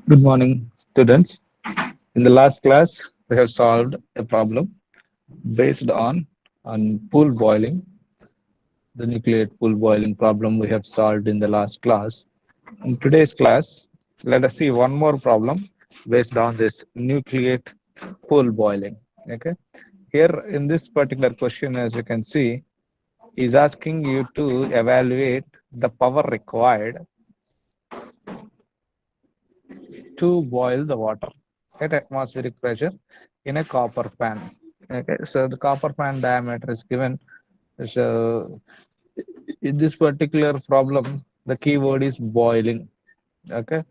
Good morning, students. In the last class, we have solved a problem based on pool boiling, the nucleate pool boiling problem we have solved in the last class. In today's class, let us see one more problem based on this nucleate pool boiling. Okay. Here in this particular question, as you can see, is asking you to evaluate the power required to boil the water at atmospheric pressure in a copper pan. Okay, so the copper pan diameter is given. So in this particular problem, the keyword is boiling. Okay,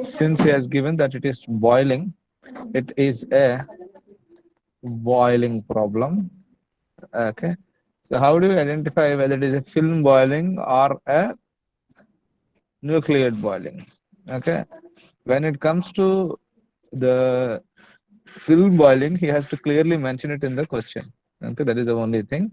since he has given that it is boiling, it is a boiling problem. Okay, so how do you identify whether it is a film boiling or a nucleate boiling? Okay, when it comes to the film boiling, he has to clearly mention it in the question. Okay, that is the only thing.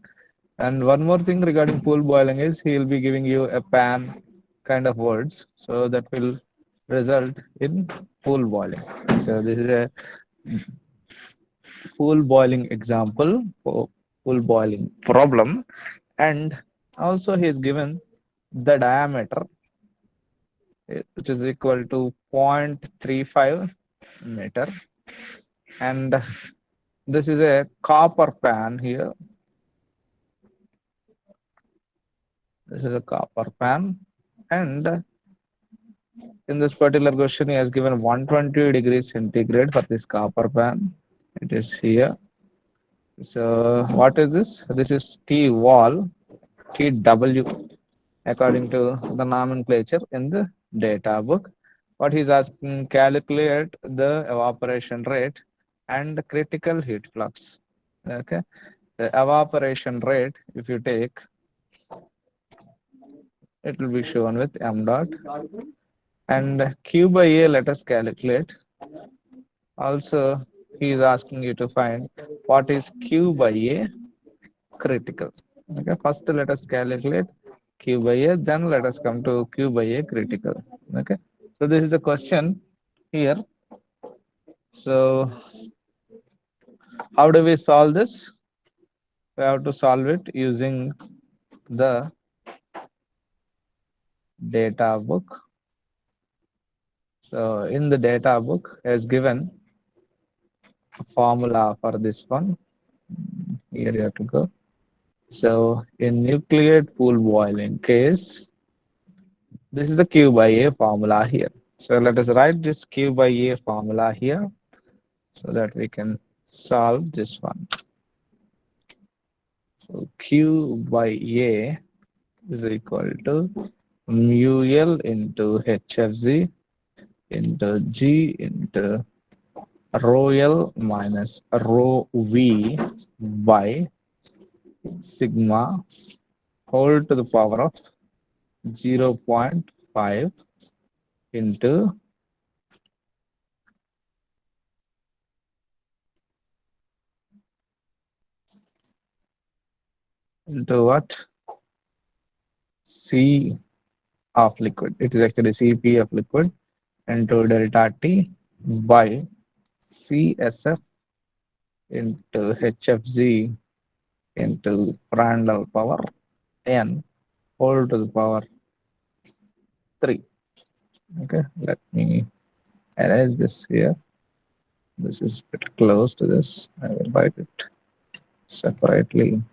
And one more thing regarding pool boiling is he will be giving you a pan kind of words, so that will result in pool boiling. So this is a pool boiling example for pool boiling problem, and also he is given the diameter, which is equal to 0.35 meter, and this is a copper pan here. This is a copper pan, and in this particular question, he has given 120 degrees centigrade for this copper pan. It is here. So what is this? This is T wall, TW, according to the nomenclature in the data book. What he's asking, calculate the evaporation rate and the critical heat flux. Okay. The evaporation rate, if you take, it will be shown with m dot, and Q by A, let us calculate. Also, he is asking you to find what is Q by A critical. Okay, first let us calculate Q by A, then let us come to Q by A critical. Okay, so this is the question here. So, how do we solve this? We have to solve it using the data book. So, in the data book, as given a formula for this one, here you have to go. So in nucleate pool boiling case, this is the Q by A formula here. So let us write this Q by A formula here so that we can solve this one. So Q by A is equal to mu L into HFZ into G into rho L minus rho V by sigma whole to the power of 0.5 into what? C of liquid. It is actually Cp of liquid into delta T by CSF into HFZ into Prandtl power n whole to the power 3. Okay, let me erase this here. This is a bit close to this. I will write it separately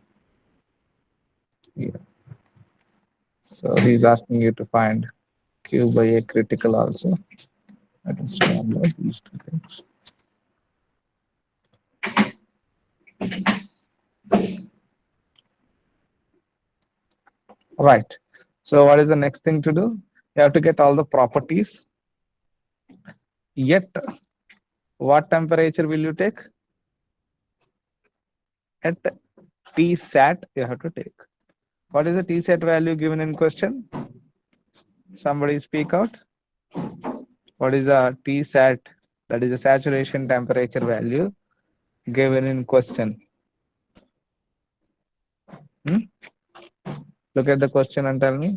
here. So he's asking you to find Q by A critical also. Let us remember these two things. Right. So what is the next thing to do? You have to get all the properties. Yet, what temperature will you take? At T sat, you have to take. What is the T sat value given in question? Somebody speak out. What is the T sat? That is the saturation temperature value given in question. Hmm? Look at the question and tell me.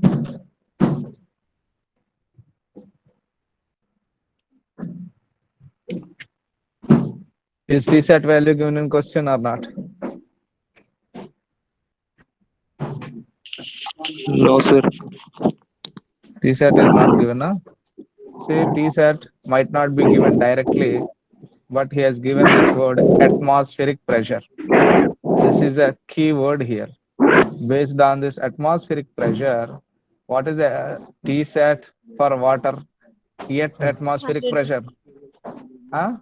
Is Tsat value given in question or not? No, sir. Tsat is not given. Huh? See, Tsat might not be given directly, but he has given this word atmospheric pressure. This is a key word here. Based on this atmospheric pressure, what is the Tsat for water at atmospheric 100, pressure? Huh?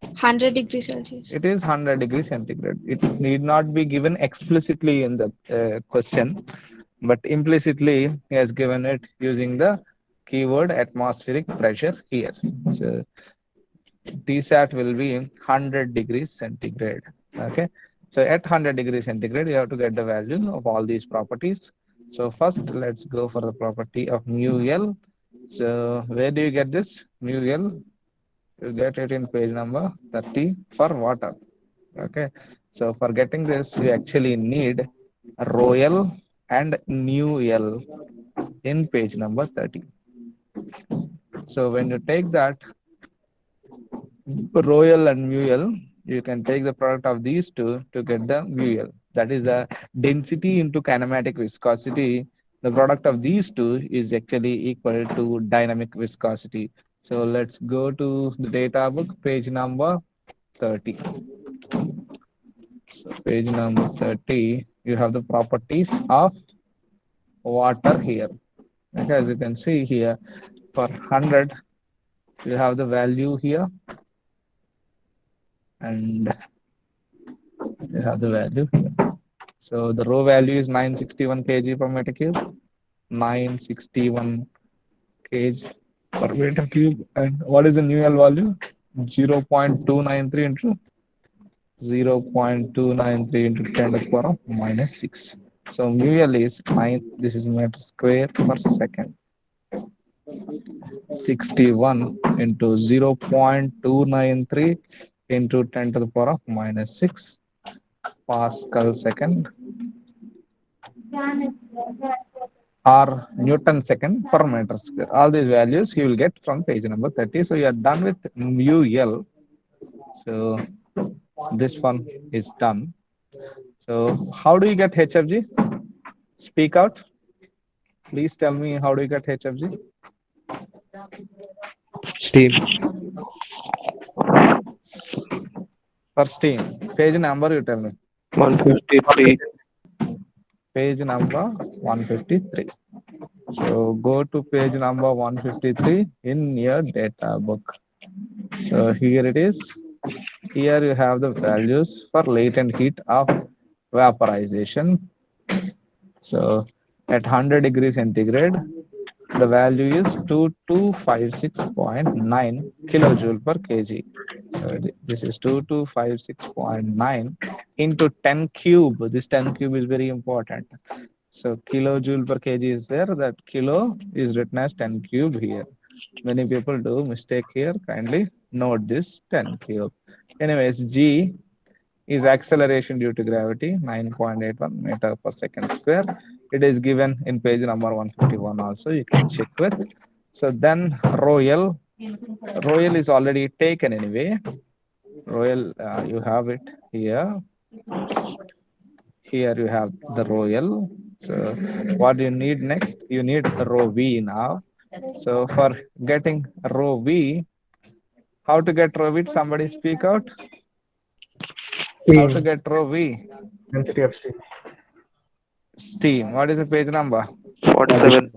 100 degrees Celsius. It is 100 degrees centigrade. It need not be given explicitly in the question, but implicitly he has given it using the keyword atmospheric pressure here. So Tsat will be 100 degrees centigrade. Okay. So at 100 degrees centigrade, you have to get the value of all these properties. So first, let's go for the property of mu L. So where do you get this mu L? You get it in page number 30 for water. Okay. So for getting this, you actually need Royal and New L in page number 30. So when you take that Royal and Mule, you can take the product of these two to get the Mule. That is the density into kinematic viscosity. The product of these two is actually equal to dynamic viscosity. So let's go to the data book, page number 30. So page number 30, you have the properties of water here. Okay, as you can see here, for 100, you have the value here, and you have the value here. So the row value is 961 kg per meter cube, 961 kg per meter cube. And what is the new L value? 0.293 into 0.293 into 10 to the power of minus 6. So mu L is 9, this is meter square per second. 61 into 0.293 into 10 to the power of minus 6 Pascal second or Newton second per meter square. All these values you will get from page number 30. So you are done with mu L. So this one is done. So how do you get HFG? Speak out. Please tell me, how do you get HFG? Steam. For steam. Page number you tell me. 153. Page number 153. So go to page number 153 in your data book. So here it is. Here you have the values for latent heat of vaporization. So at 100 degrees centigrade, the value is 2256.9 kilojoule per kg. So this is 2256.9 into 10 cube. This 10 cube is very important. So kilojoule per kg is there. That kilo is written as 10 cube here. Many people do mistake here. Kindly note this 10 cube. Anyways, G is acceleration due to gravity, 9.81 meter per second square. It is given in page number 151 also. You can check with. So then Royal is already taken anyway. Royal, you have it here. Here you have the Royal. So what you need next? You need rho V now. So for getting rho V, how to get rho V? Somebody speak out. How to Steam, get rho V? density of steam. Steam. What is the page number? 47.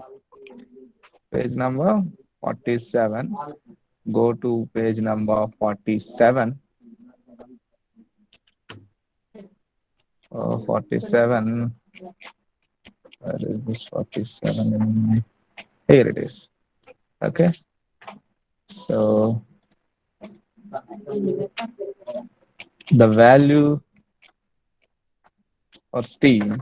Page number 47. Go to page number 47. 47. Where is this 47? Here it is. Okay. So the value for steam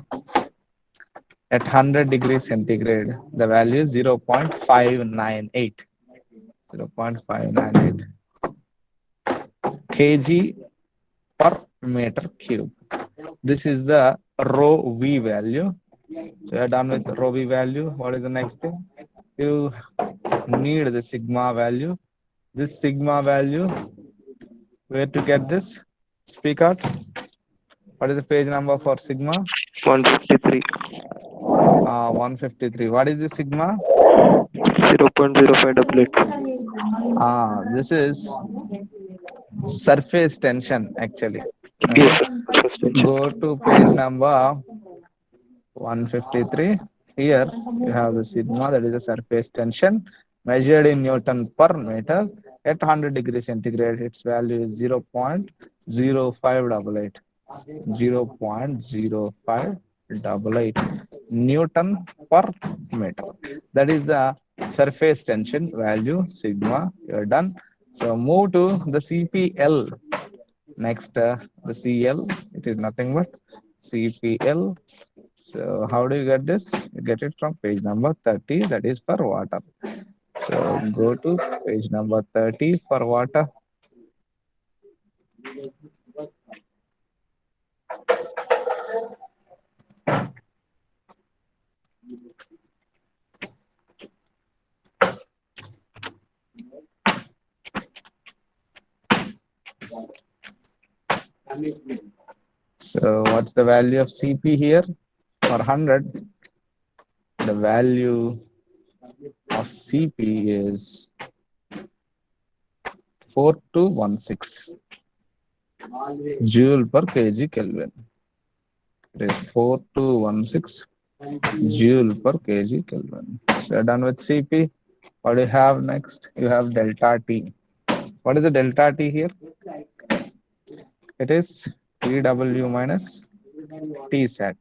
at 100 degrees centigrade, the value is 0.598. 0.598 kg per meter cube. This is the rho V value. So you're done with rho V value. What is the next thing? You need the sigma value. This sigma value Where to get this? Speak out. What is the page number for sigma? 153. 153. What is the sigma? 0.0588. This is surface tension actually. Yes, Okay. sir. First tension. Go to page number 153. Here you have the sigma, that is the surface tension measured in Newton per meter at 100 degrees centigrade. Its value is 0.0588. 0.0588 Newton per meter. That is the surface tension value sigma. You're done. So move to the CPL. Next, the CL, it is nothing but CPL. So how do you get this? You get it from page number 30, that is for water. So go to page number 30 for water. So what's the value of Cp here? For 100, the value of Cp is 4216 joule per kg Kelvin. It is 4216 joule per kg Kelvin. So done with Cp. What do you have next? You have delta T. What is the delta T here? It is TW minus Tsat.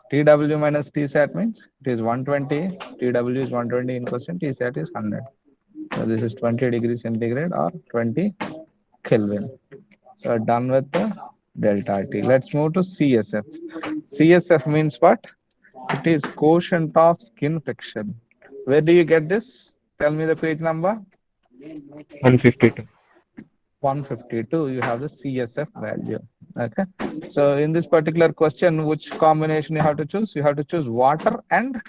TW minus Tsat means it is 120. TW is 120 in question. Tsat is 100. So this is 20 degrees centigrade or 20 Kelvin. So done with the delta T. Let's move to CSF. CSF means what? It is quotient of skin friction. Where do you get this? Tell me the page number. 152. 152. You have the CSF value. Okay. So in this particular question, which combination you have to choose? You have to choose water and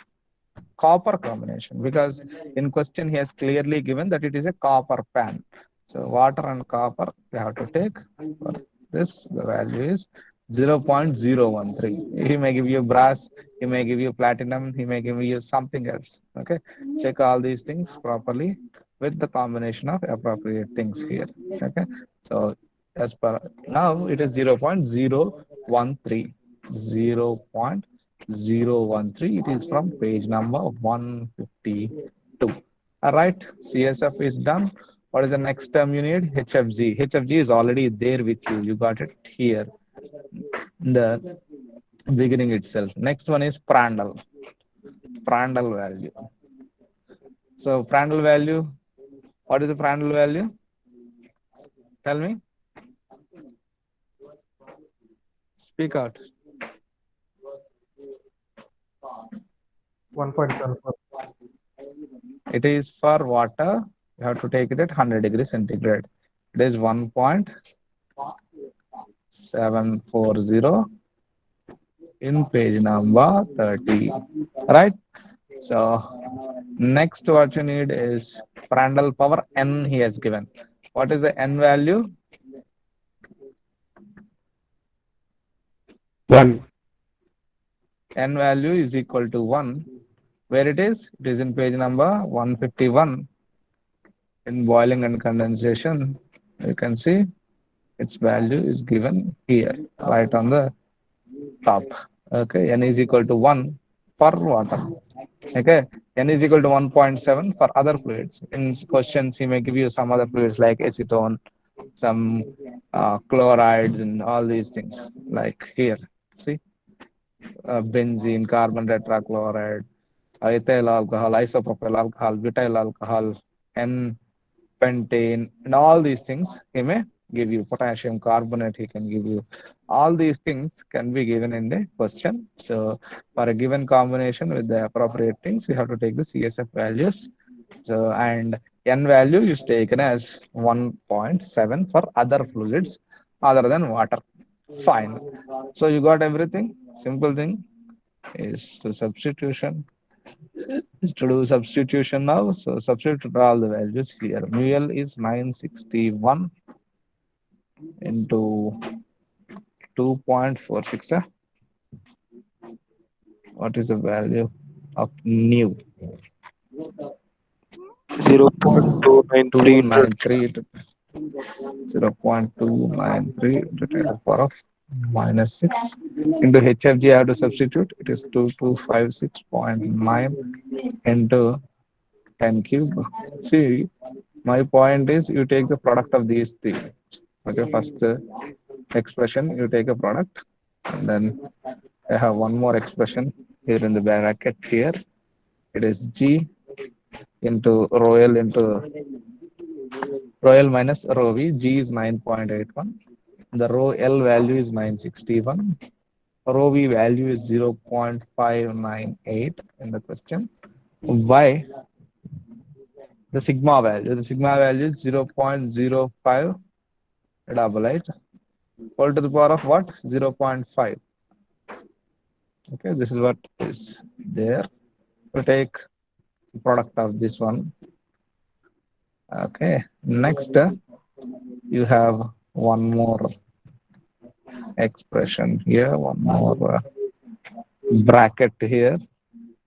copper combination, because in question he has clearly given that it is a copper pan. So water and copper you have to take. For this, the value is 0.013. He may give you brass, he may give you platinum, he may give you something else. Okay, check all these things properly with the combination of appropriate things here. Okay, so as per now it is 0.013. 0.013. It is from page number 152. All right, CSF is done. What is the next term you need? HFG. HFG is already there with you. You got it here in the beginning itself. Next one is Prandtl. Prandtl value. So Prandtl value. What is the Prandtl value? Tell me. Speak out. 1.74. It is for water. You have to take it at 100 degrees centigrade. It is 1.740 in page number 30. Right? So next what you need is Prandtl power n he has given. What is the n value? 1. N value is equal to 1. Where it is? It is in page number 151 in boiling and condensation. You can see its value is given here, right on the top. Okay, n is equal to 1 for water. Okay, n is equal to 1.7 for other fluids. In questions, he may give you some other fluids like acetone, some chlorides, and all these things. Like here, see, benzene, carbon tetrachloride, ethyl alcohol, isopropyl alcohol, butyl alcohol, N pentane, and all these things he may give you. Potassium carbonate he can give you. All these things can be given in the question. So for a given combination with the appropriate things, you have to take the CSF values. So and N value is taken as 1.7 for other fluids other than water. Fine. So you got everything. Simple thing is to substitution is to do substitution now. So substitute all the values here. Mu L is 961 into 2.46. What is the value of new? 0.293 into 293 0.293 to 10 to the power of minus 6 into HFG. I have to substitute. It is 2256.9 into 10 cube. See, my point is you take the product of these three. Okay, first expression you take a product, and then I have one more expression here in the bracket here. It is G into rho L into rho L minus rho V. G is 9.81. The rho L value is 961. Rho V value is 0.598 in the question. Y, the sigma value. The sigma value is 0.0588. All to the power of what? 0.5. Okay, this is what is there. We take the product of this one. Okay, next you have one more expression here, one more bracket here.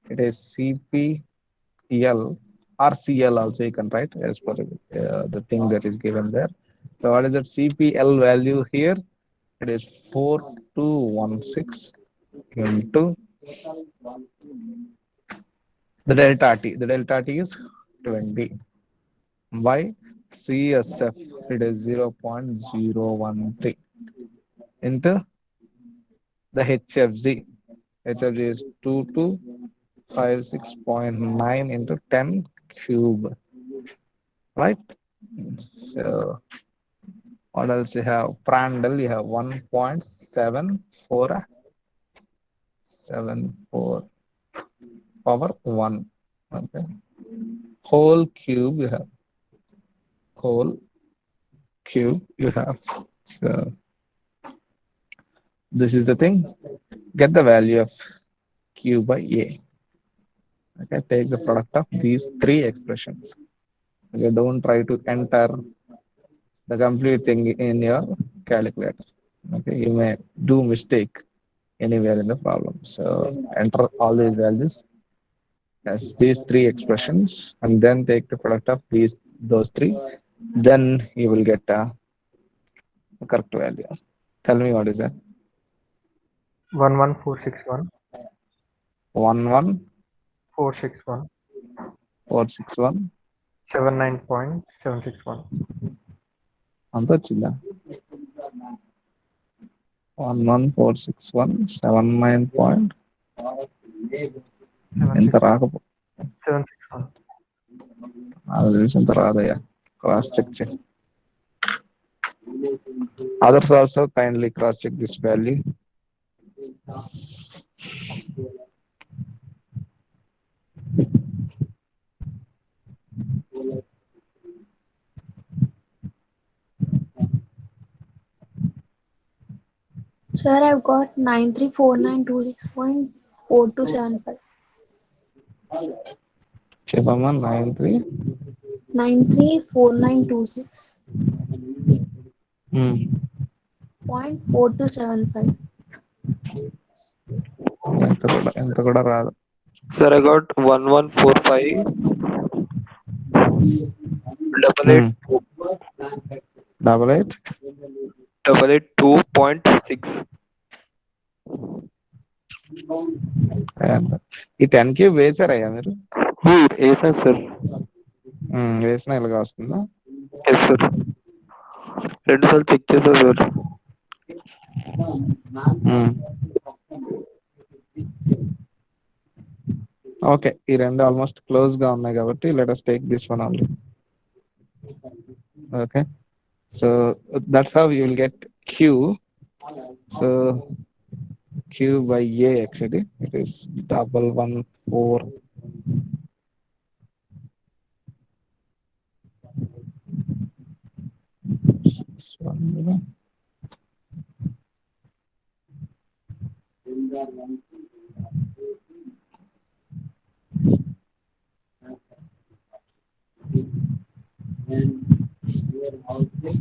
It is CPL or CL also you can write as per the thing that is given there. So what is that CPL value here? It is 4216 into the delta T. The delta T is 20 by CSF. It is 0.013 into the HFG. HFG is 2256.9 into 10 cube, right? So what else you have? Prandtl, you have 1.7474 power 1. Okay. Whole cube you have. Whole cube you have. So this is the thing. Get the value of Q by A. Okay, take the product of these three expressions. Okay, don't try to enter the complete thing in your calculator. Okay, you may do mistake anywhere in the problem. So enter all these values as these three expressions and then take the product of those three. Then you will get a correct value. Tell me what is that? 11461 11461 461 79.761. అంత వచ్చిందా 11461 ఎంత రాకపో 761. నాకు తెలిసి ఎంత రాదయ్యా cross check చేయి others also kindly cross check this value. Sir, I've got 934926.4275. చెప్పమ్మా 93 934926.4275. ఎంత కూడా రాదు Sir, I got 1145 double eight 882.6. ఈ 10 క్యూబ్ వేసారయ్యా మీరు వేసాను సార్. వేసిన ఇలాగా వస్తుందా ఎస్ సార్, 2 సార్లు చెక్ చేశా సార్. ఓకే ఈ రెండు ఆల్మోస్ట్ క్లోజ్ గా ఉన్నాయి కాబట్టి let us take this one only okay so that's how you will get Q so Q by A actually it is 1146 and your output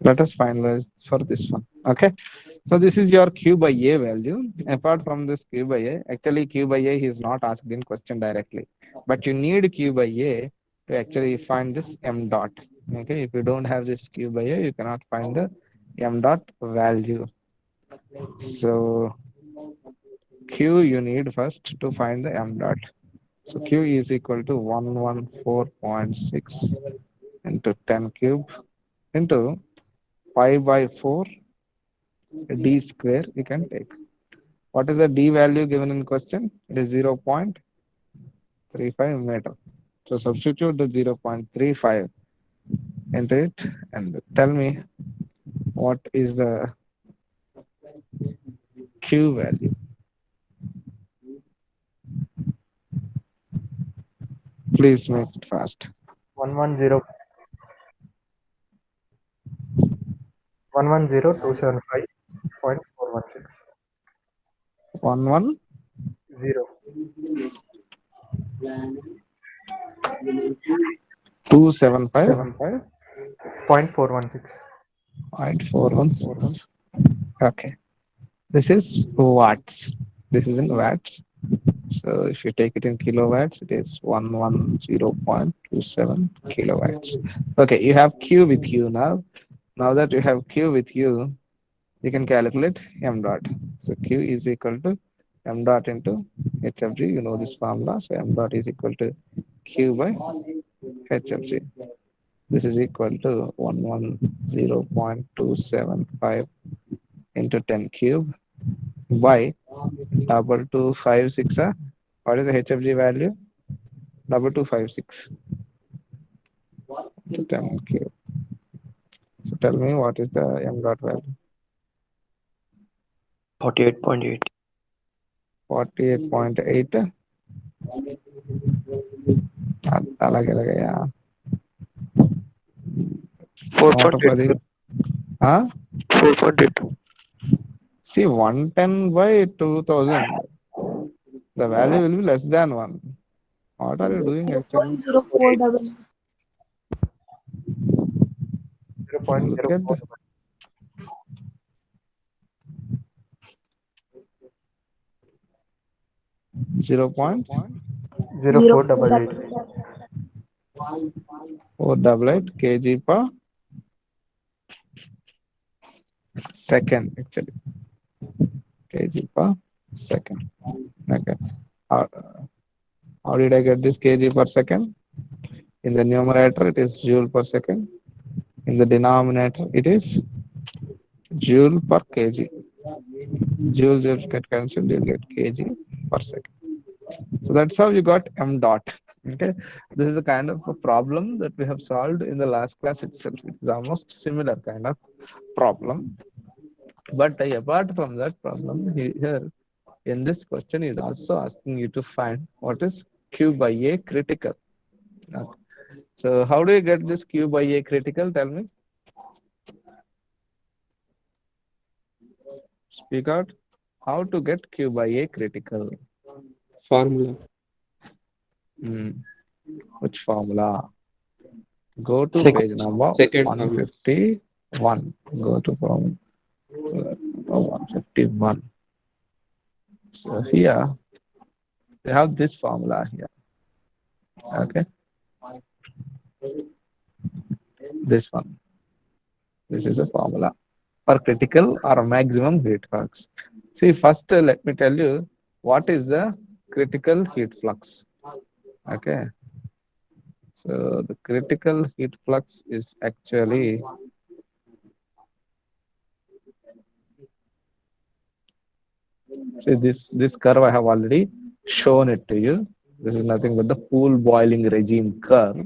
Let us finalize for this one. Okay, so this is your q by a value. Apart from this q by a, actually q by a is not asked in question directly, but you need q by a to actually find this m dot. Okay, if you don't have this q by a, you cannot find the m dot value. So q you need first to find the m dot. So q is equal to 114.6 into 10 cube into pi by 4 d square you can take. What is the d value given in question? It is 0.35 meter. So substitute the 0.35 into it and tell me what is the q value. Please make it fast. 110 110,275.416. 11 0. 275.416. 275.416. Okay. This is watts. This is in watts. So if you take it in kilowatts, it is 110.27 kilowatts. Okay, you have Q with you now. Now that you have Q with you can calculate m dot. So Q is equal to m dot into HFG. You know this formula. So m dot is equal to Q by HFG. This is equal to 110.275 into 10 cube by double 256. What is the HFG value? Double 256 to 10 cube. So tell me what is the m dot value? 48.8. 48.8. అలాగే అలాగయ్యా నూట 10. 4.8. 4.8. See, 110 by 2000. The value will be less than 1. What are you doing actually? 0.04 Look at the 0.04. 0488. 0.488 kg per second actually. Kg per second. Okay. How, how did I get this kg per second? In the numerator, it is joule per second. In the denominator, it is joule per kg. Joule get cancelled, you'll get kg per second. So that's how you got m dot. Okay, this is a kind of a problem that we have solved in the last class itself. It's almost similar kind of problem. But apart from that problem, here in this question is also asking you to find what is q by a critical. Okay. So how do you get this q by a critical? Tell me. Speak out. How to get q by a critical? Formula. Which formula? Go to Second, page number second formula. 151. Go to formula 151. So here we have this formula here. Okay, this one. This is a formula for critical or maximum heat flux. See, first let me tell you what is the critical heat flux. Okay, so the critical heat flux is actually see this curve I have already shown it to you. This is nothing but the pool boiling regime curve.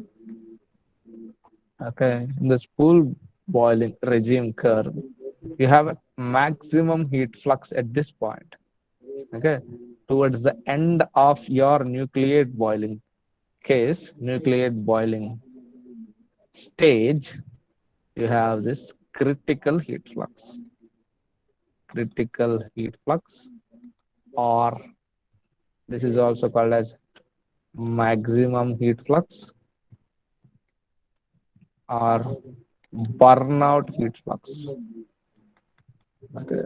Okay, in this pool boiling regime curve, you have a maximum heat flux at this point. Okay, towards the end of your nucleate boiling case, nucleate boiling stage, you have this critical heat flux. Critical heat flux, or this is also called as maximum heat flux, or burnout heat flux. Okay.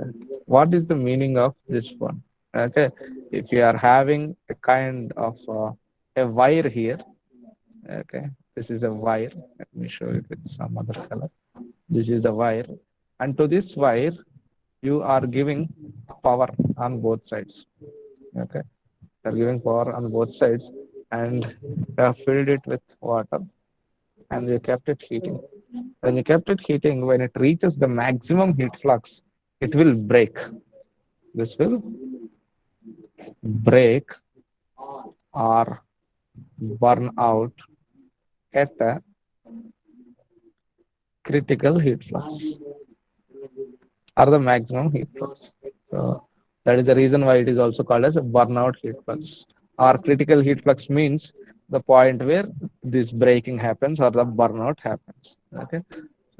What is the meaning of this one? Okay. If you are having a kind of a wire here, okay, this is a wire. Let me show it with some other color. This is the wire. And to this wire, you are giving power on both sides. Okay. You are giving power on both sides and you have filled it with water and you kept it heating. When you kept it heating, when it reaches the maximum heat flux, it will break. This will break or burn out at a critical heat flux or the maximum heat flux. So that is the reason why it is also called as a burnout heat flux. Or critical heat flux means the point where this breaking happens or the burnout happens. Okay,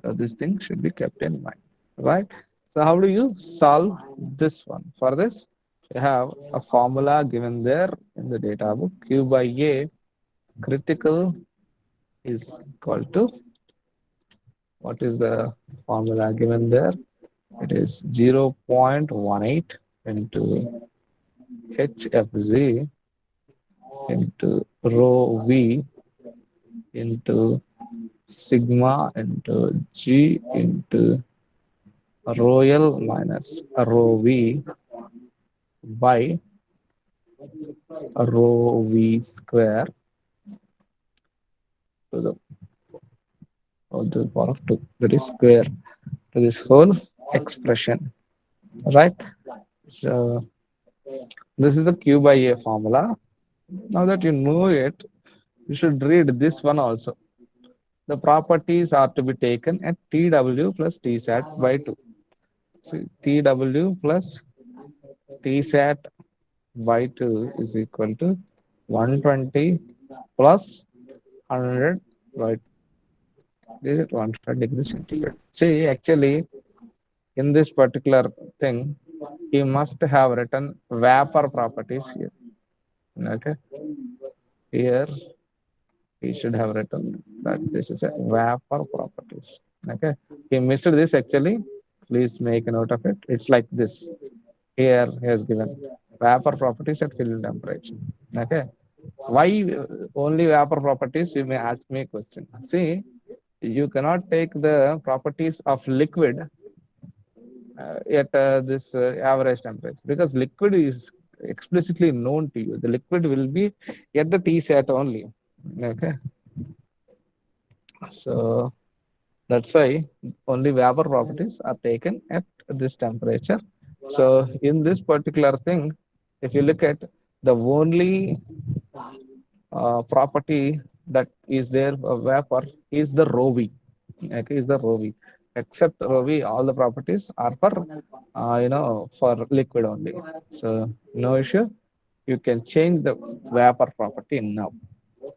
so this thing should be kept in mind, right? So how do you solve this one? For this, you have a formula given there in the data book. Q by A critical is equal to, what is the formula given there? It is 0.18 into HFZ into rho V into sigma into G into rho L minus rho V by rho V square to the, to the power of 2. That is square to this whole expression, right? So this is the Q by A formula. Now that you know it, you should read this one also. The properties are to be taken at TW plus TSAT by 2. So TW plus TSAT by 2 is equal to 120 plus 100 by, this is 100 degrees centigrade. See, actually, in this particular thing, he must have written vapor properties here. Okay, here he should have written that this is a vapor properties. Okay, he missed this actually. Please make a note of it. It's like this. Here he has given vapor properties at filling temperature. Okay, why only vapor properties? You may ask me a question. See, you cannot take the properties of liquid at this average temperature, because liquid is explicitly known to you. The liquid will be at the Tsat only. Okay, so that's why only vapor properties are taken at this temperature. So in this particular thing, if you look at the only property that is there of vapor is the rho v. Okay, is the rho v. Except rho v, all the properties are for for liquid only. So no issue. You can change the vapor property now.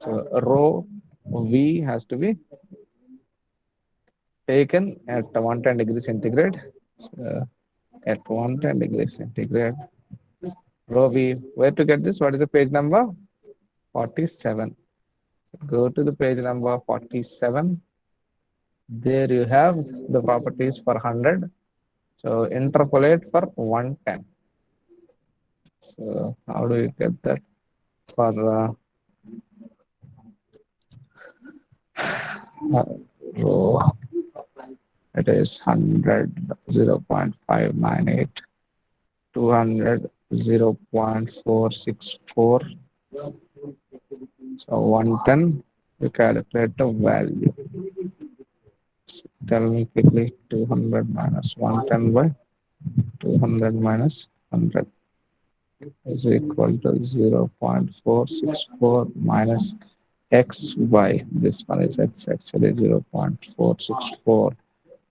So rho v has to be taken at 110 degrees centigrade. Uh, at 110 degrees centigrade, rho v. Where to get this? What is the page number? 47. Go to the page number 47. There you have the properties for 100. So interpolate for 110. So how do you get that for rho? It is 100, 0.598, 200, 0.464. So 110, you calculate the value. Tell me quickly, 200 minus 110 by 200 minus 100 is equal to 0.464 minus x by, this one is x, actually 0.464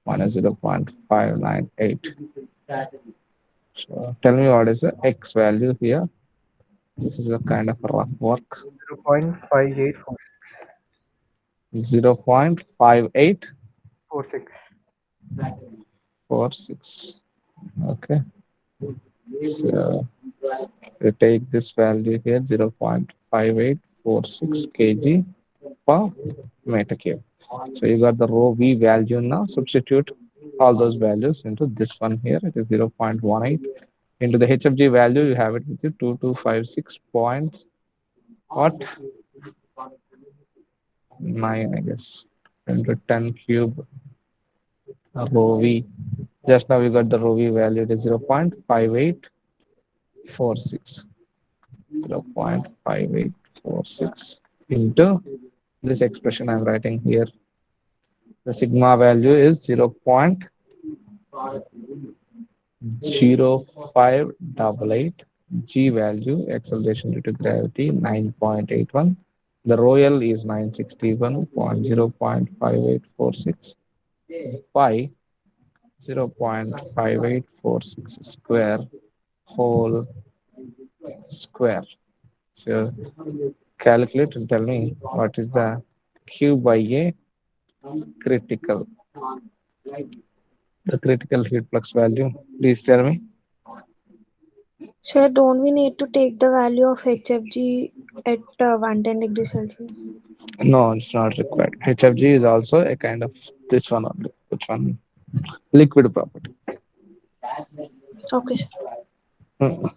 minus 0.598. So tell me what is the x value here. This is a kind of a rough work. 0.5846. 0.5846. 46. Okay. So you take this value here, 0.5846 kg per meter cube. So you got the row V value now. Substitute all those values into this one here. It is 0.18. Into the HFG value, you have it with you 2256 point what 9, I guess, into 10 cube row V. Just now we got the row V value. It is 0.5846. 0.5846 into this expression I'm writing here. The sigma value is 0.0588. G value, acceleration due to gravity, 9.81. The Royal is 961.0.5846. Phi, 0.5846 square whole square. So calculate and tell me what is the Q by A critical, the critical heat flux value. Please tell me. Sir, don't we need to take the value of HFG at 110 degrees Celsius? No, it's not required. HFG is also a kind of this one only. Which one? Liquid property. Okay, sir. Hmm.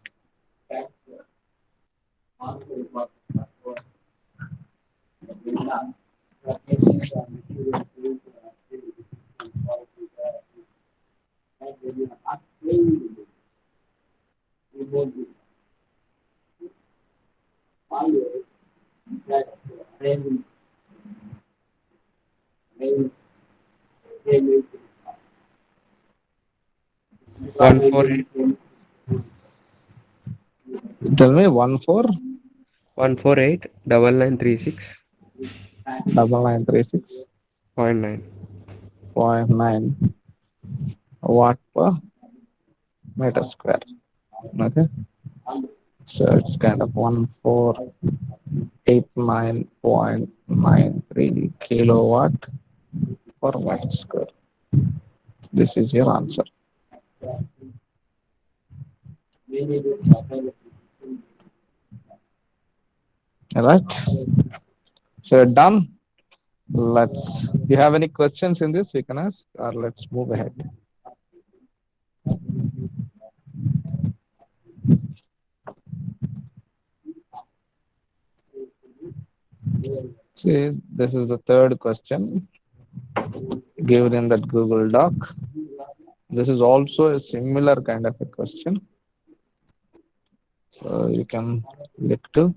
148 Tell me 14 148 9936.9. 9936.9 watt per meter square. Okay, so it's kind of 1489.93 kilowatt per meter square. This is your answer. All right. So done. Let's. You have any questions in this? We can ask, or let's move ahead. See, this is the third question given in that Google Doc. This is also a similar kind of a question. So you can look to.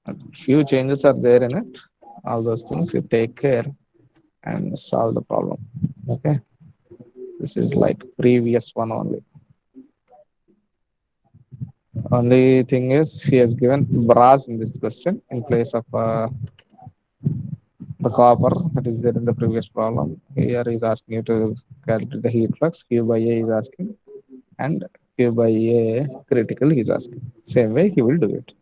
A few changes are there in it. All those things you take care and solve the problem. Okay. This is like previous one only. Only thing is he has given brass in this question in place of the copper that is there in the previous problem. Here he is asking you to calculate the heat flux. Q by A is asking, and Q by A critical he is asking. Same way he will do it.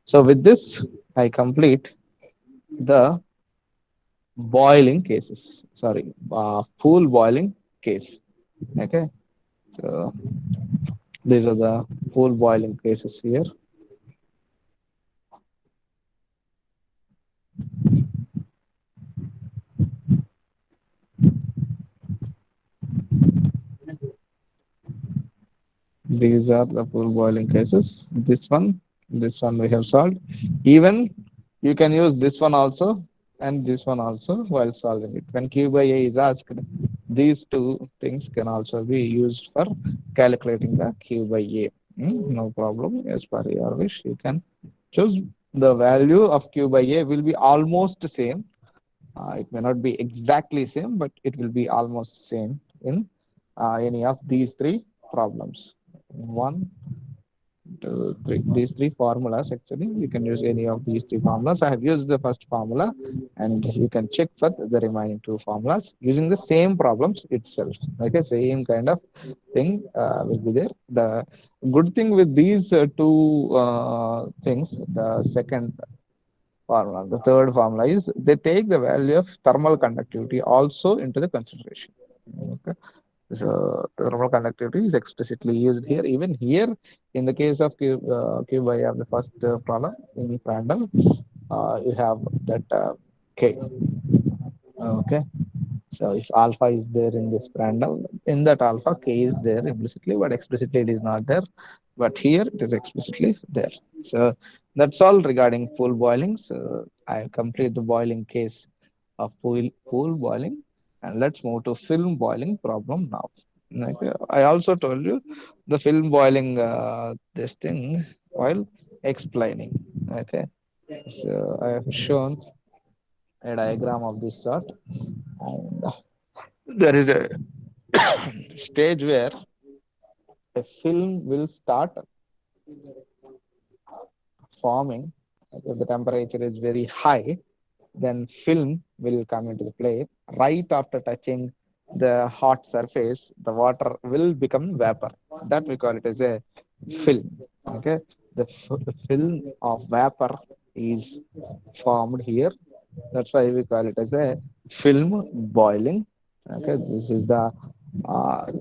So with this, I complete the boiling cases. Sorry, pool boiling case. Okay. So these are the pool boiling cases here. These are the full boiling cases. This one we have solved. Even you can use this one also and this one also while solving it. When Q by A is asked, these two things can also be used for calculating the Q by A. No problem. As per your wish, you can choose. The value of Q by A will be almost same. It may not be exactly same, but it will be almost same in any of these three problems. One, two, three. These three formulas actually, you can use any of these three formulas. I have used the first formula, and you can check for the remaining two formulas using the same problems itself. Okay, same kind of thing will be there. The good thing with these two things, the second formula, the third formula is they take the value of thermal conductivity also into the consideration. Okay. So thermal conductivity is explicitly used here. Even here, in the case of Q by of the first problem in Prandtl, you have that K. Okay. So if alpha is there in this Prandtl, in that alpha k is there implicitly, but explicitly it is not there. But here it is explicitly there. So that's all regarding pool boiling. So I complete the boiling case of pool boiling, and let's move to film boiling problem now. Okay. I also told you the film boiling this thing while explaining. Okay. So I have shown a diagram of this sort, and there is a stage where a film will start forming. If the temperature is very high, then film will come into the play. Right after touching the hot surface, the water will become vapor. That we call it as a film. Okay, the film of vapor is formed here. That's why we call it as a film boiling. Okay, this is the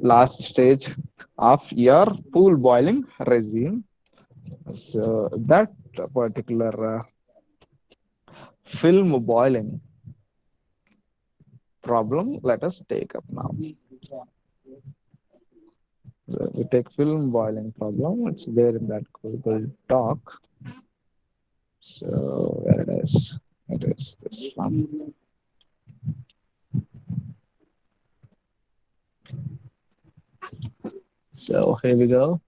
last stage of your pool boiling regime. So that particular film boiling problem, let us take up now. So we take film boiling problem. It's there in that Google Doc. So where it is? It is this one. So here we go.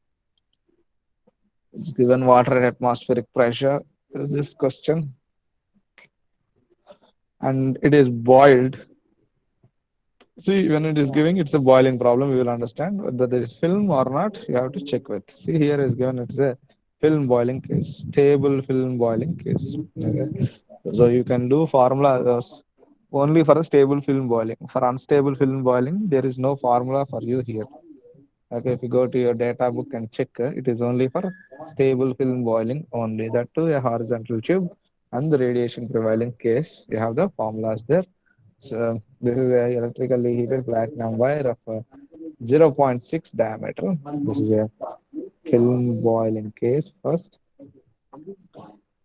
It's given water at atmospheric pressure. This question, and it is boiled. See, when it is giving, it's a boiling problem. You will understand whether there is film or not. You have to check with. See, here is given. It's a film boiling case, stable film boiling case. Okay. So you can do formulas only for a stable film boiling. For unstable film boiling, there is no formula for you here. Okay, if you go to your data book and check, it is only for stable film boiling only. That too, a horizontal tube and the radiation prevailing case. You have the formulas there. So this is a electrically heated platinum wire of zero 0.6 diameter. This is a film boiling case first.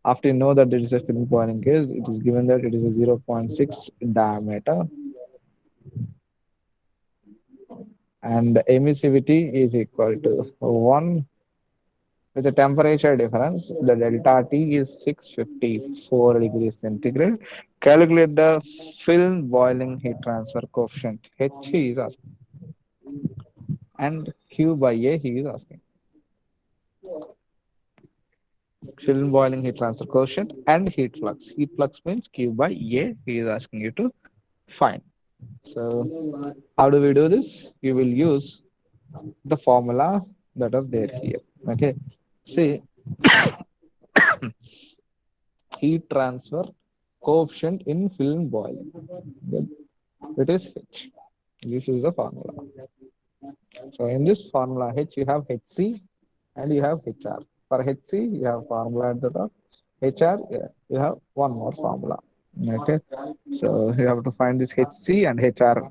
After you know that it is a film boiling case, it is given that it is a zero 0.6 diameter and emissivity is equal to 1 with a temperature difference. The delta T is 654 degrees centigrade. Calculate the film boiling heat transfer coefficient. H is asking and Q by A he is asking. Film boiling heat transfer coefficient and heat flux. Heat flux means Q by A he is asking you to find. So how do we do this? You will use the formula that are there here. Okay. See, heat transfer coefficient in film boiling. It is H. This is the formula. So in this formula H, you have HC and you have HR. For HC, you have formula at the top. HR, yeah, you have one more formula. Okay. So you have to find this HC and HR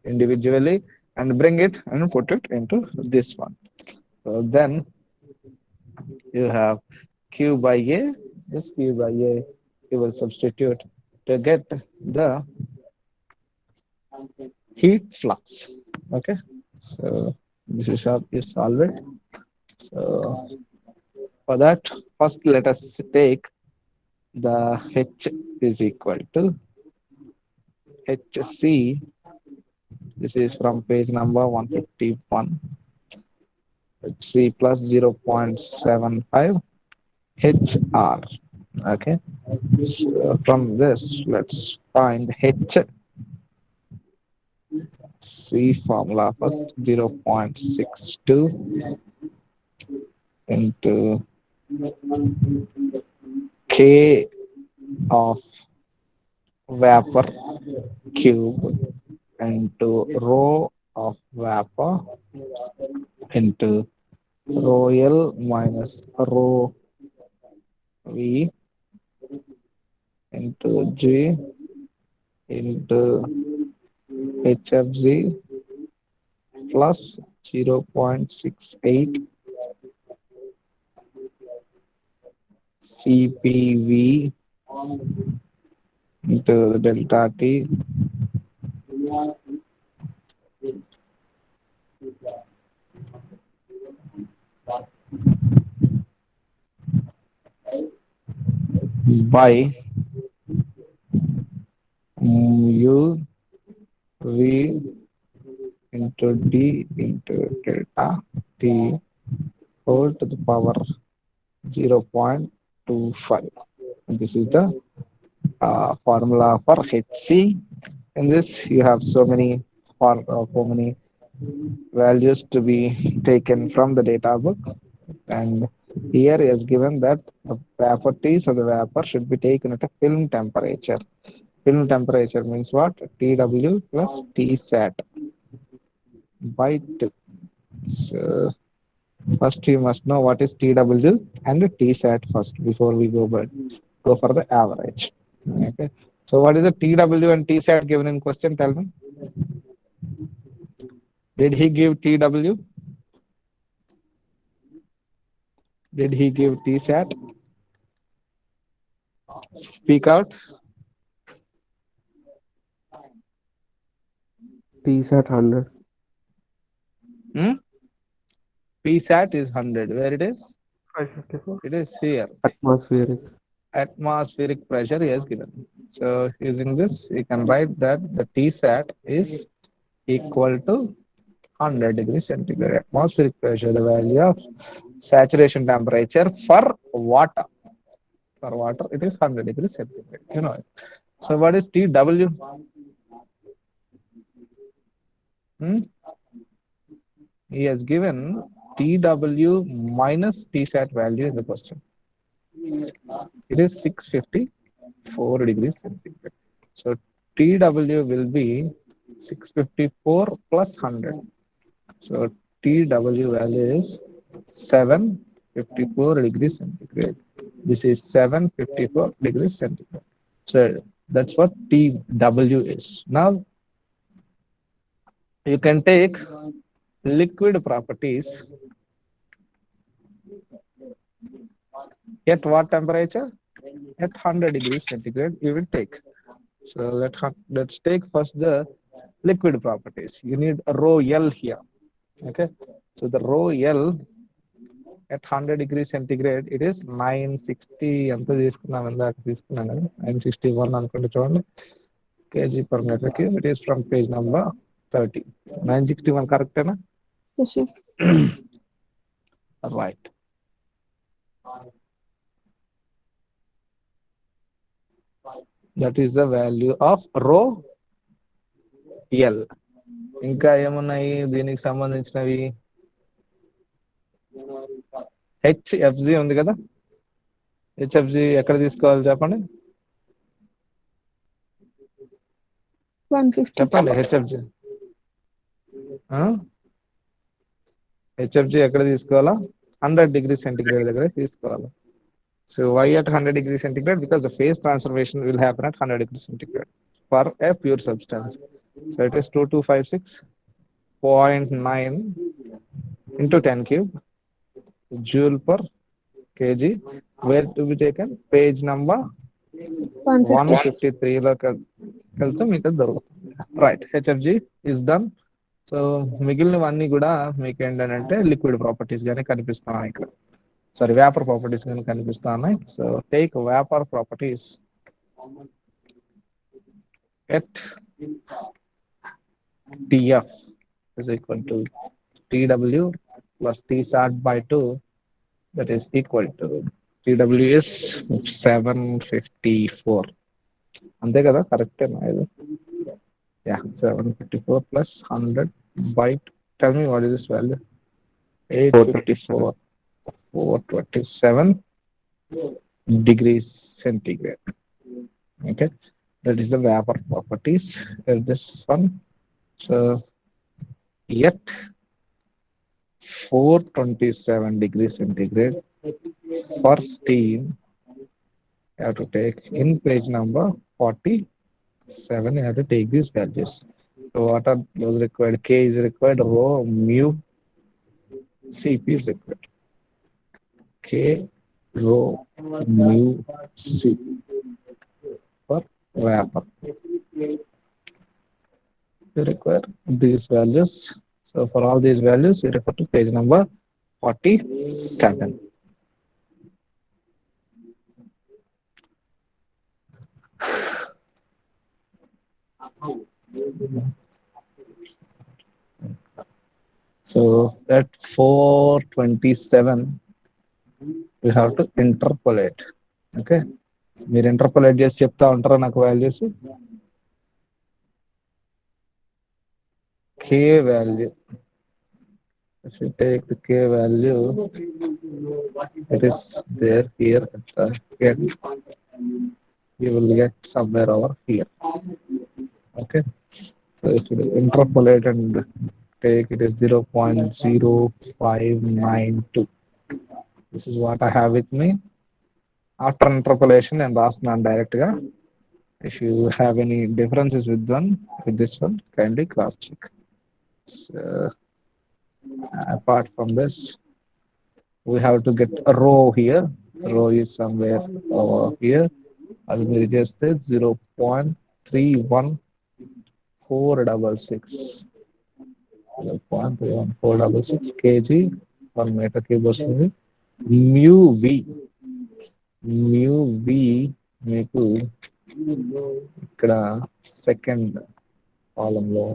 individually and bring it and put it into this one. So then you have Q by A. This Q by A, you will substitute to get the heat flux. Okay. So this is how you solve it. So for that, first let us take the H is equal to HC. This is from page number 151. HC plus 0.75 HR. Okay. So from this, let's find HC formula first. 0.62 into K of vapor cube into rho of vapor into rho L minus rho V into G into HFZ plus 0.68 CPV into the delta T by mu V into D into delta T whole to the power 0.25. This is the formula for HC. In this, you have so many values to be taken from the data book, and here is given that the properties of the vapor should be taken at a film temperature. Film temperature means what? TW plus Tsat by 2. So first you must know what is TW and Tsat first before we go for the average. Okay. So what is the TW and Tsat given in question? Tell me. Did he give TW? Did he give Tsat? Speak out. T sat 100. Hmm? Psat is 100. Where it is? 554. It is here. Atmospheric. Atmospheric pressure he has given. So using this, you can write that the Tsat is equal to 100 degrees centigrade. Atmospheric pressure, the value of saturation temperature for water. For water, it is 100 degrees centigrade. You know it. So what is TW? Hmm? He has given TW minus Tsat value in the question. It is 654 degrees centigrade. So TW will be 654 plus 100. So TW value is 754 degrees centigrade. This is 754 degrees centigrade. So that's what TW is. Now you can take liquid properties at what temperature? At 100 degrees centigrade, you will take. So let's take first the liquid properties. You need a rho L here. Okay. So the rho L at 100 degrees centigrade, it is 960. ఎంత తీసుకున్నాం ఇందాక తీసుకున్నాం కదా 961 అనుకుంటే చూడండి kg per meter cube. It is from page number 30. 961 కరెక్టేనా? Yes, sir. Right. That is the value of rho L. ఇంకా ఏమున్నాయి దీనికి సంబంధించినవి? హెచ్ఎఫ్జి ఉంది కదా, హెచ్ఎఫ్జి ఎక్కడ తీసుకోవాలి చెప్పండి, 150. చెప్పండి. హెచ్ఎఫ్జి హెచ్ఎఫ్జి ఎక్కడ తీసుకోవాలా? 100 డిగ్రీ సెంటిగ్రేడ్ దగ్గర తీసుకోవాలి. So why at 100 degrees centigrade? Because the phase transformation will happen at 100 degrees centigrade for a pure substance. So it is 2256.9 into 10 cube joule per kg. Where to be taken? Page number 150. 153 లో వెళ్తే మీకు దొరుకుతుంది. Right. HFG is done. So మిగిలినవన్నీ కూడా మీకు ఏంటంటే liquid properties గానే కనిపిస్తున్నాయి ఇక్కడ. Sorry, vapor properties గానే కనిపిస్తున్నాయి. So take vapor properties at TF is equal to TW plus Tsat by 2, that is equal to TW is 754. అంతే కదా, కరెక్టేనా ఇది? Yeah, 754 plus 100 by 2. Tell me what is this value? 854. 427 degrees centigrade. Okay, that is the vapor properties. This one. So yet 427 degrees centigrade for steam, you have to take in page number 47. You have to take these values. So what are those required? K is required, rho, mu, Cp is required. K, rho, mu, C for vapor. We require these values. So for all these values, we refer to page number 47. So at 427, we have to interpolate. Okay. మీరు interpolate చేసి చెప్తా ఉంటారా నాకు values k value. If you take the k value, it is there here at the end. You will get somewhere over here. Okay. So if you interpolate and take it is 0.0592. This is what I have with me. After interpolation and రాస్తున్నాను direct గా. If you have any differences with this one, kindly cross check. So, apart from this, we have to get a row here. Row is somewhere over here. I will just say 0.31466. 0.31466 kg per meter cube వస్తుంది. mu v మీకు ఇక్కడ second కాలంలో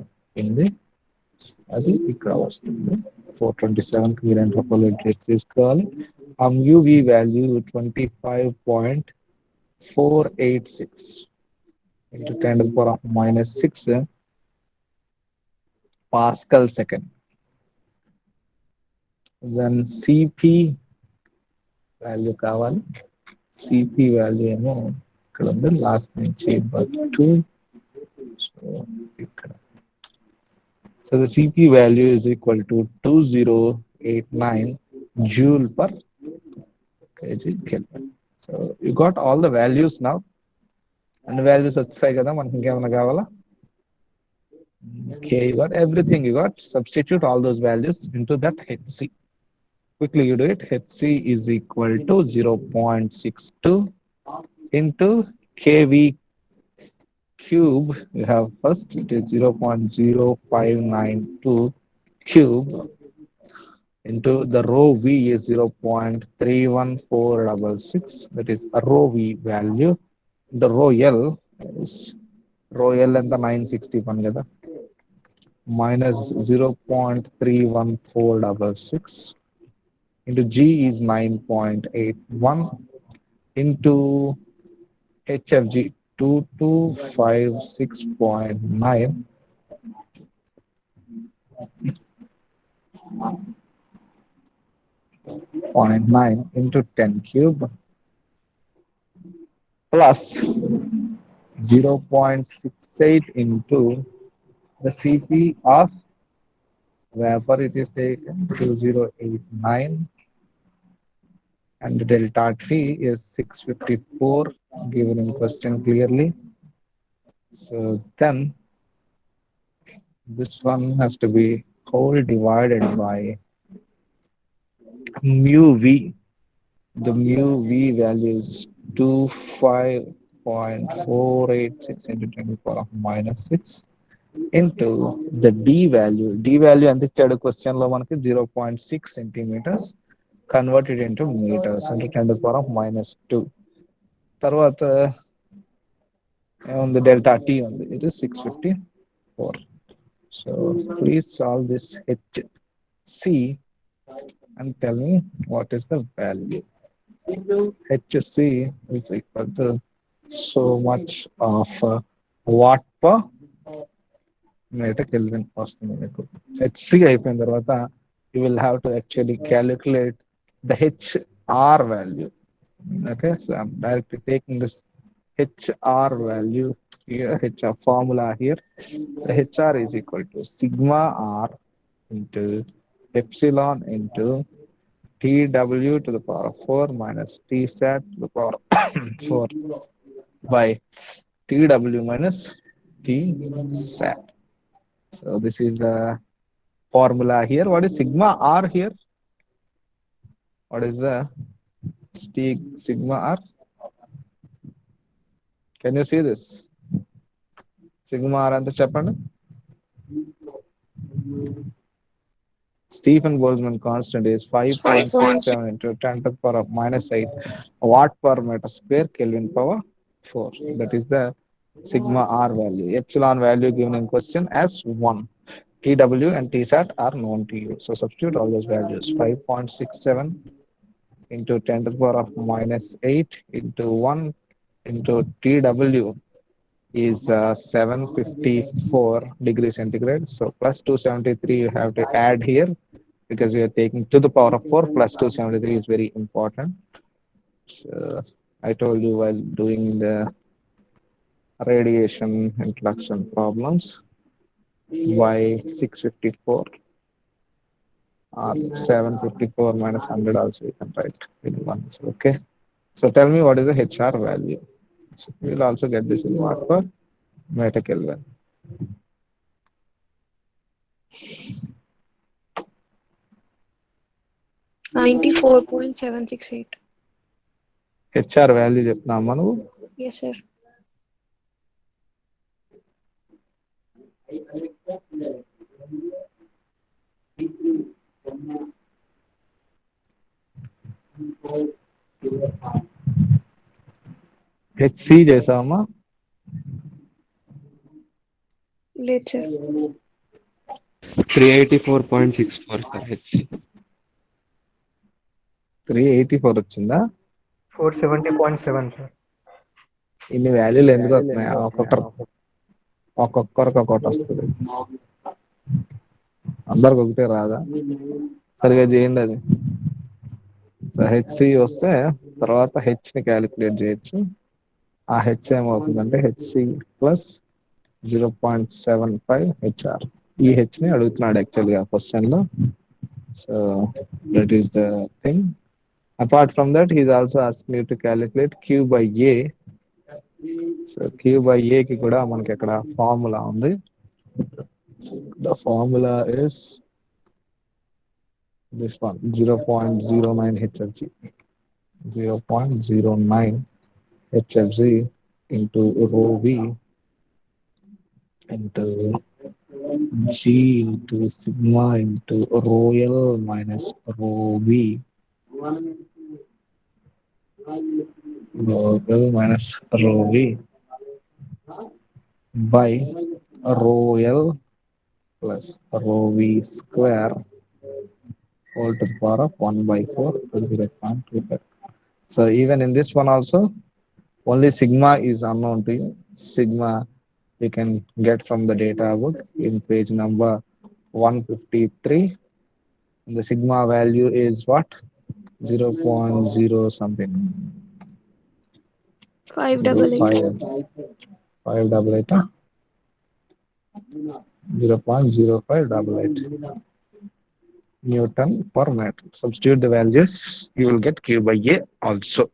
ఉంది, అది ఇక్కడ వస్తుంది. 427 మీరు interpolate చేసి తీసుకోవాలి. ఆ మ్యూవి value 25.486 into 10 to the power of -6 Pascal second. Then CP value కావాలి. CP వాల్యూ ఏమో ఇక్కడ ఉంది లాస్ట్ నుంచి 2. సో ఇక్కడ so the CP value is equal to 2089 joule per kg Kelvin. So you got all the values now. And the values వచ్చాయి కదా, మనకి ఇంకేమైనా కావాలా? Okay, you got everything. You got substitute all those values into that HC. Quickly you do it. HC is equal to 0.62 into kV cube. You have first it is 0.0592 cube into the rho V is 0.31466. That is a rho V value. The rho L is rho L and the 961 together minus 0.31466 into G is 9.81 into HFG 2256.9 0.9 into 10 cube plus 0.68 into the CP of vapor. It is taken 2089 and delta T is 654 given in question clearly. So then this one has to be whole divided by mu V. The mu V value is 25.486 into 10 to the power of -6 into the D value. D value and the third question lo manaki 0.6 centimeters converted into meters into 10 to the power of -2. తర్వాత on the delta T on it is 654. So please solve this HC and tell me what is the value. HC is equal to so much of watt per meter Kelvin వస్తుంది మీకు. HC అయిపోయిన తర్వాత you will have to actually calculate the HR value. Okay, so I'm directly taking this HR value here, HR formula here. The HR is equal to sigma R into epsilon into TW to the power of 4 minus TSAT to the power of 4 by TW minus TSAT. So this is the formula here. What is sigma R here? What is the sigma R? Can you see this? Sigma R ఎంత చెప్పండి. Stephen Boltzmann constant is 5.67 into 10 to the power of minus 8 watt per meter square Kelvin power 4. That is the sigma R value. Epsilon value given in question as 1. TW and TSAT are known to you. So substitute all those values. 5.67 into 10 to the power of minus 8 into 1 into TW is 754 degrees centigrade. So plus 273 you have to add here because we are taking to the power of 4 plus 273 is very important. So I told you while doing the radiation introduction problems, y 654 or 754 minus 100 also you can write in once. Okay. So tell me what is the HR value. So we will also get this in watt per meter Kelvin. 94.768. HR value చెప్తున్నామా నువ్వు? Yes, sir. HC చేసామా? Late, sir. 384.64 sir HC. 384 వచ్చిందా? 470.7 sir. ఇన్ని వాల్యూలు ఎందుకు వస్తున్నాయి? ఒక్కొక్కరికి ఒక్కొక్కటి వస్తుంది. అందరికి ఒకటే రాదా? సరిగా చేయండి అది. సో హెచ్సి వస్తే తర్వాత హెచ్ని క్యాలిక్యులేట్ చేయొచ్చు. ఆ హెచ్ ఏమవుతుందంటే హెచ్సి ప్లస్ 0.75 హెచ్ఆర్. ఈ హెచ్ని అడుగుతున్నాడు యాక్చువల్గా క్వశ్చన్లో. So that is the thing. Apart from that, he is also asking you to calculate Q by A. So Q by A ki kuda manaki akkada formula undi. The formula is this one, 0.09 HFG. 0.09 HFG into rho V into G into sigma into rho L minus rho V. Rho L minus rho V by rho L plus rho V square whole to the power of 1 by 4 to 0.25. So even in this one also, only sigma is unknown to you. Sigma you can get from the data book in page number 153. The sigma value is what? 0.0 something. 588. 588. 0.0588 Newton per meter. Substitute the values, you will get Q by A also.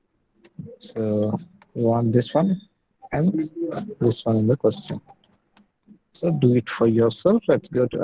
So you want this one and this one in the question. So do it for yourself. Let's go to